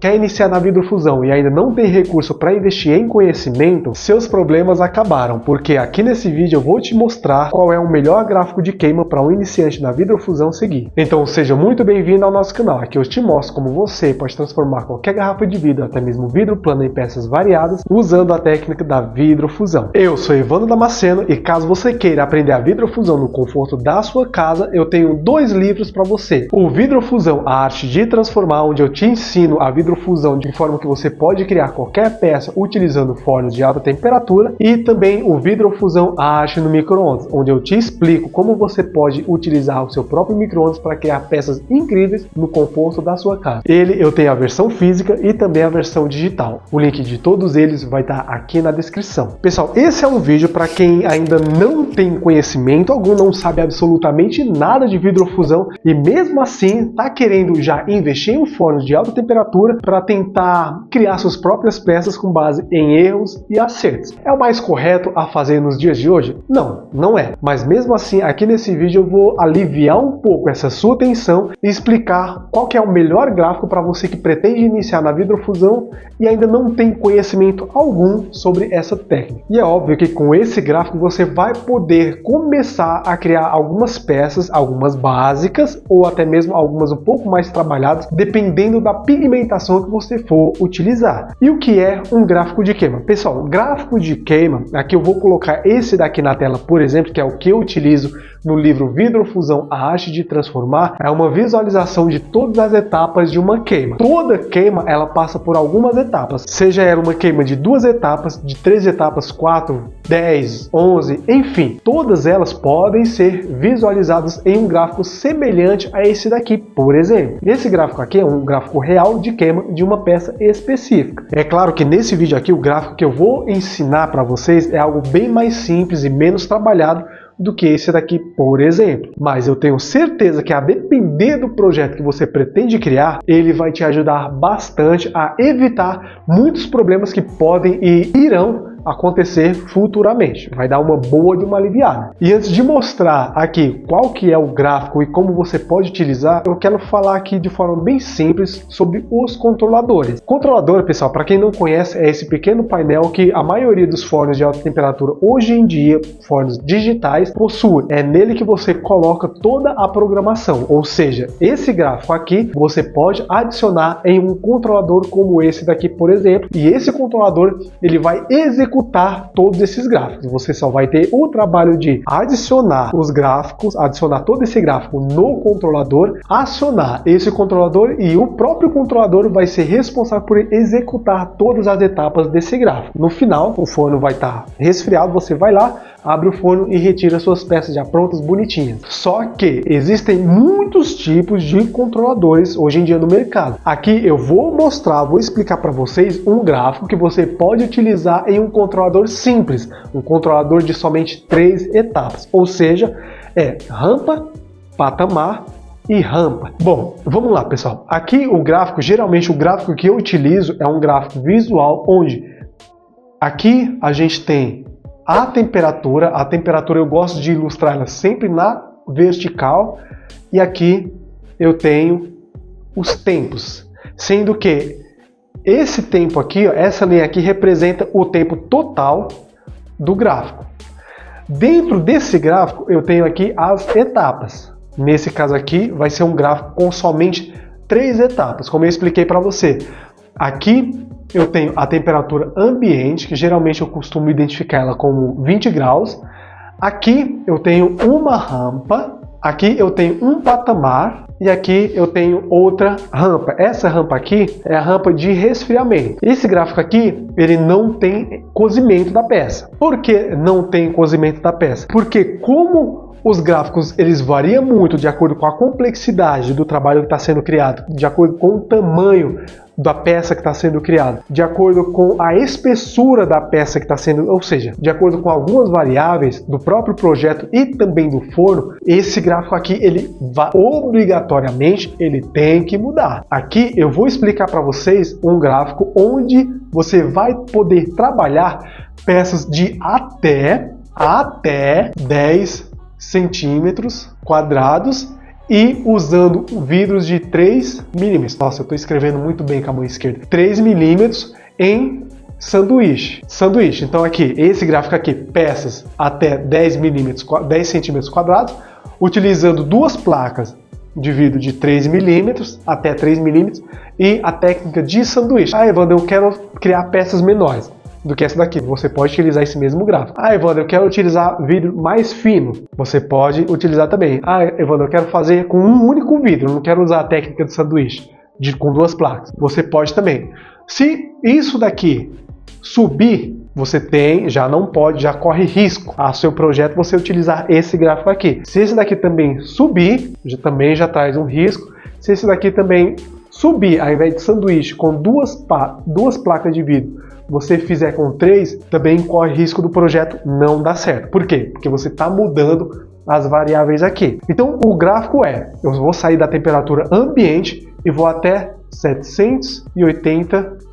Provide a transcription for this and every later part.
quer iniciar na vidrofusão e ainda não tem recurso para investir em conhecimento, seus problemas acabaram, porque aqui nesse vídeo eu vou te mostrar qual é o melhor gráfico de queima para um iniciante na vidrofusão seguir. Então seja muito bem-vindo ao nosso canal. Aqui eu te mostro como você pode transformar qualquer garrafa de vidro, até mesmo vidro plano, em peças variadas, usando a técnica da vidrofusão. Eu sou Evandro Damasceno e caso você queira aprender a vidrofusão no conforto da sua casa, eu tenho 2 livros para você. O Vidrofusão, a arte de transformar, onde eu te ensino a vidrofusão de forma que você pode criar qualquer peça utilizando fornos de alta temperatura, e também o Vidrofusão, a arte no micro-ondas, onde eu te explico como você pode utilizar o seu próprio micro-ondas para criar peças incríveis no conforto da sua casa. Eu tenho a versão física e também a versão digital. O link de todos eles vai estar aqui na descrição. Pessoal, esse é um vídeo para quem ainda não tem conhecimento algum, não sabe absolutamente nada de vidrofusão e mesmo assim está querendo já investir em um forno de alta temperatura para tentar criar suas próprias peças com base em erros e acertos. É o mais correto a fazer nos dias de hoje? Não, não é. Mas mesmo assim, aqui nesse vídeo eu vou aliviar um pouco essa sua tensão e explicar qual que é o melhor gráfico para você que pretende iniciar na vidrofusão e ainda não tem conhecimento algum sobre essa técnica. E é óbvio que com esse gráfico você vai poder começar a criar algumas peças, algumas básicas ou até mesmo algumas um pouco mais trabalhadas, dependendo da pigmentação que você for utilizar. E o que é um gráfico de queima? Pessoal, gráfico de queima, aqui eu vou colocar esse daqui na tela, por exemplo, que é o que eu utilizo no livro Vidrofusão, a arte de transformar, é uma visualização de todas as etapas de uma queima. Toda queima, ela passa por algumas etapas, seja ela uma queima de 2 etapas, de 3 etapas, 4, 10, 11, enfim, todas elas podem ser visualizadas em um gráfico semelhante a esse daqui, por exemplo. Esse gráfico aqui é um gráfico real de queima de uma peça específica. É claro que nesse vídeo aqui, o gráfico que eu vou ensinar para vocês é algo bem mais simples e menos trabalhado do que esse daqui, por exemplo. Mas eu tenho certeza que a depender do projeto que você pretende criar, ele vai te ajudar bastante a evitar muitos problemas que podem e irão acontecer futuramente. Vai dar uma boa de uma aliviada. E antes de mostrar aqui qual que é o gráfico e como você pode utilizar, eu quero falar aqui de forma bem simples sobre os controladores. Controlador, pessoal, para quem não conhece, é esse pequeno painel que a maioria dos fornos de alta temperatura hoje em dia, fornos digitais, possui. É nele que você coloca toda a programação. Ou seja, esse gráfico aqui você pode adicionar em um controlador como esse daqui, por exemplo, e esse controlador ele vai executar todos esses gráficos. Você só vai ter o trabalho de adicionar os gráficos, adicionar todo esse gráfico no controlador, acionar esse controlador e o próprio controlador vai ser responsável por executar todas as etapas desse gráfico. No final, o forno vai estar resfriado, você vai lá, abre o forno e retira suas peças já prontas, bonitinhas. Só que existem muitos tipos de controladores hoje em dia no mercado. Aqui eu vou explicar para vocês um gráfico que você pode utilizar em um controlador simples, um controlador de somente 3 etapas, ou seja, é rampa, patamar e rampa. Bom, vamos lá, pessoal. Aqui o gráfico, geralmente o gráfico que eu utilizo é um gráfico visual, onde aqui a gente tem a temperatura eu gosto de ilustrar ela sempre na vertical, e aqui eu tenho os tempos, sendo que esse tempo aqui, ó, essa linha aqui representa o tempo total do gráfico. Dentro desse gráfico eu tenho aqui as etapas. Nesse caso aqui vai ser um gráfico com somente 3 etapas, como eu expliquei para você. Aqui eu tenho a temperatura ambiente, que geralmente eu costumo identificar ela como 20 graus. Aqui eu tenho uma rampa, aqui eu tenho um patamar e aqui eu tenho outra rampa. Essa rampa aqui é a rampa de resfriamento. Esse gráfico aqui, ele não tem cozimento da peça. Por que não tem cozimento da peça? Porque como os gráficos eles variam muito de acordo com a complexidade do trabalho que está sendo criado, de acordo com o tamanho da peça que está sendo criada, de acordo com a espessura da peça que está sendo, ou seja, de acordo com algumas variáveis do próprio projeto e também do forno, esse gráfico aqui, ele vai obrigatoriamente, ele tem que mudar. Aqui eu vou explicar para vocês um gráfico onde você vai poder trabalhar peças de até 10 centímetros quadrados e usando vidros de 3 milímetros. Nossa, eu estou escrevendo muito bem com a mão esquerda. 3 milímetros em sanduíche. Então aqui, esse gráfico aqui, peças até 10 milímetros, 10 centímetros quadrados, utilizando duas placas de vidro de 3 milímetros até 3 milímetros e a técnica de sanduíche. Ah, Evandro, eu quero criar peças menores do que essa daqui. Você pode utilizar esse mesmo gráfico. Ah, Evandro, eu quero utilizar vidro mais fino. Você pode utilizar também. Ah, Evandro, eu quero fazer com um único vidro. Eu não quero usar a técnica de sanduíche com duas placas. Você pode também. Se isso daqui subir, você já não pode, já corre risco a seu projeto você utilizar esse gráfico aqui. Se esse daqui também subir, também já traz um risco. Se esse daqui também subir, ao invés de sanduíche com duas placas de vidro, você fizer com 3, também corre risco do projeto não dar certo. Por quê? Porque você está mudando as variáveis aqui. Então o gráfico eu vou sair da temperatura ambiente e vou até 780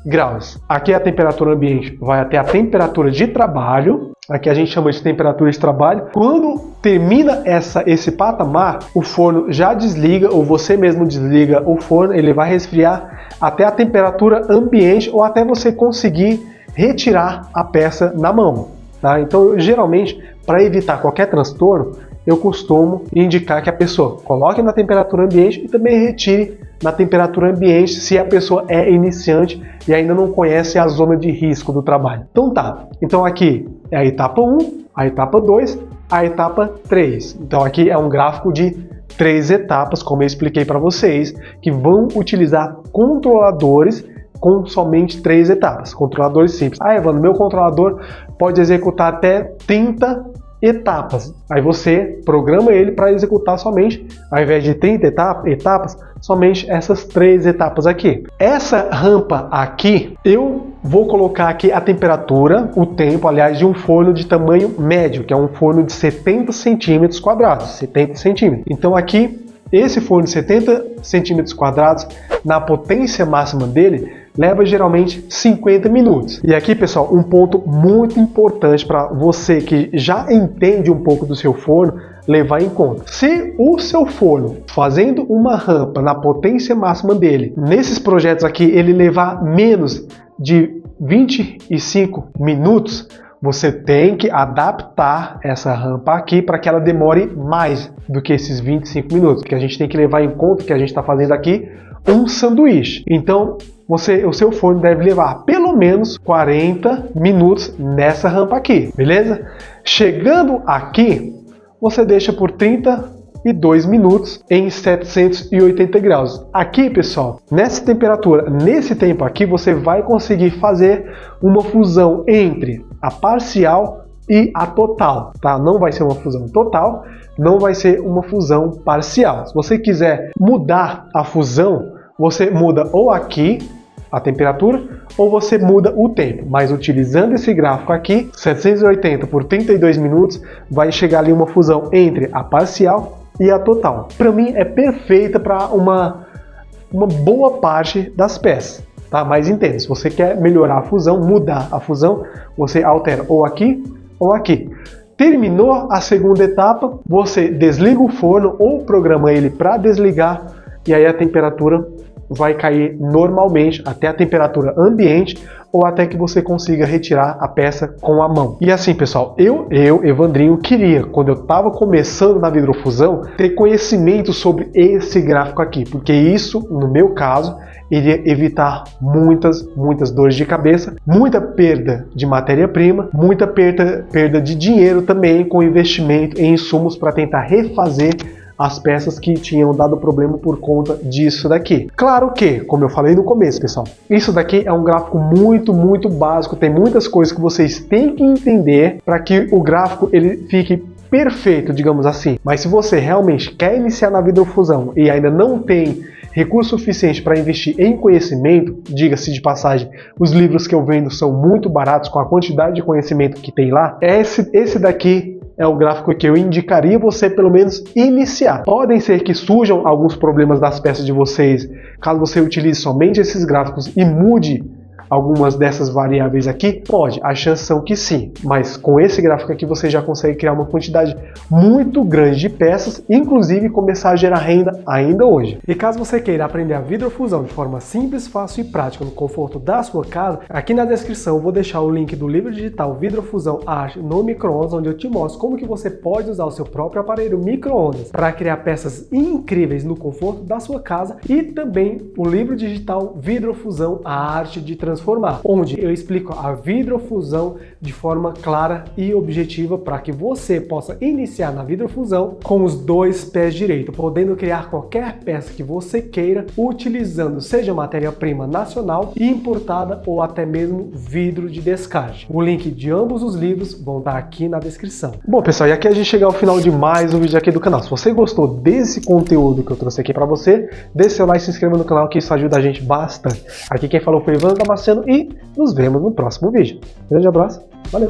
graus. Aqui a temperatura ambiente vai até a temperatura de trabalho. Aqui a gente chama de temperatura de trabalho. Quando termina esse patamar, o forno já desliga, ou você mesmo desliga o forno, ele vai resfriar até a temperatura ambiente ou até você conseguir retirar a peça na mão. Tá? Então, geralmente, para evitar qualquer transtorno, eu costumo indicar que a pessoa coloque na temperatura ambiente e também retire na temperatura ambiente se a pessoa é iniciante e ainda não conhece a zona de risco do trabalho. Então tá, então aqui é a etapa 1, a etapa 2, a etapa 3. Então aqui é um gráfico de 3 etapas, como eu expliquei para vocês, que vão utilizar controladores com somente 3 etapas, controladores simples. Ah, Evandro, meu controlador pode executar até 30 etapas. Aí você programa ele para executar somente, ao invés de 30 etapas, somente essas 3 etapas aqui. Essa rampa aqui, eu vou colocar aqui a temperatura, o tempo, aliás, de um forno de tamanho médio, que é um forno de 70 centímetros quadrados. 70 centímetros. Então aqui, esse forno de 70 centímetros quadrados, na potência máxima dele, leva geralmente 50 minutos. E aqui, pessoal, um ponto muito importante para você que já entende um pouco do seu forno levar em conta. Se o seu forno, fazendo uma rampa na potência máxima dele, nesses projetos aqui, ele levar menos de 25 minutos, você tem que adaptar essa rampa aqui para que ela demore mais do que esses 25 minutos, porque a gente tem que levar em conta que a gente está fazendo aqui um sanduíche. Então, o seu forno deve levar pelo menos 40 minutos nessa rampa aqui, beleza? Chegando aqui, você deixa por 32 minutos em 780 graus. Aqui, pessoal, nessa temperatura, nesse tempo aqui, você vai conseguir fazer uma fusão entre a parcial e a total, tá? Não vai ser uma fusão total, não vai ser uma fusão parcial. Se você quiser mudar a fusão, você muda ou aqui a temperatura ou você muda o tempo, mas utilizando esse gráfico aqui, 780 por 32 minutos, vai chegar ali uma fusão entre a parcial e a total. Para mim é perfeita para uma boa parte das peças, tá? Mas entenda, se você quer melhorar a fusão, mudar a fusão, você altera ou aqui ou aqui. Terminou a segunda etapa, você desliga o forno ou programa ele para desligar e aí a temperatura vai cair normalmente até a temperatura ambiente ou até que você consiga retirar a peça com a mão. E assim, pessoal, eu Evandrinho, queria, quando eu estava começando na vidrofusão, ter conhecimento sobre esse gráfico aqui, porque isso, no meu caso, iria evitar muitas dores de cabeça, muita perda de matéria-prima, muita perda de dinheiro também com investimento em insumos para tentar refazer as peças que tinham dado problema por conta disso daqui. Claro que, como eu falei no começo, pessoal, isso daqui é um gráfico muito básico, tem muitas coisas que vocês têm que entender para que o gráfico ele fique perfeito, digamos assim. Mas se você realmente quer iniciar na vidrofusão e ainda não tem recurso suficiente para investir em conhecimento, diga-se de passagem, os livros que eu vendo são muito baratos com a quantidade de conhecimento que tem lá, esse daqui é o gráfico que eu indicaria você pelo menos iniciar. Podem ser que surjam alguns problemas das peças de vocês, caso você utilize somente esses gráficos e mude algumas dessas variáveis aqui? Pode, as chances são que sim, mas com esse gráfico aqui você já consegue criar uma quantidade muito grande de peças, inclusive começar a gerar renda ainda hoje. E caso você queira aprender a vidrofusão de forma simples, fácil e prática no conforto da sua casa, aqui na descrição eu vou deixar o link do livro digital Vidrofusão Arte no Micro-ondas, onde eu te mostro como que você pode usar o seu próprio aparelho micro-ondas para criar peças incríveis no conforto da sua casa, e também o livro digital Vidrofusão, a arte de transformar, onde eu explico a vidrofusão de forma clara e objetiva para que você possa iniciar na vidrofusão com os dois pés direitos, podendo criar qualquer peça que você queira utilizando seja matéria-prima nacional e importada ou até mesmo vidro de descarte. O link de ambos os livros vão estar aqui na descrição. Bom, pessoal, e aqui a gente chega ao final de mais um vídeo aqui do canal. Se você gostou desse conteúdo que eu trouxe aqui para você, deixe seu like, se inscreva no canal, que isso ajuda a gente bastante. Aqui quem falou foi Ivan Damasceno e nos vemos no próximo vídeo. Grande abraço, valeu!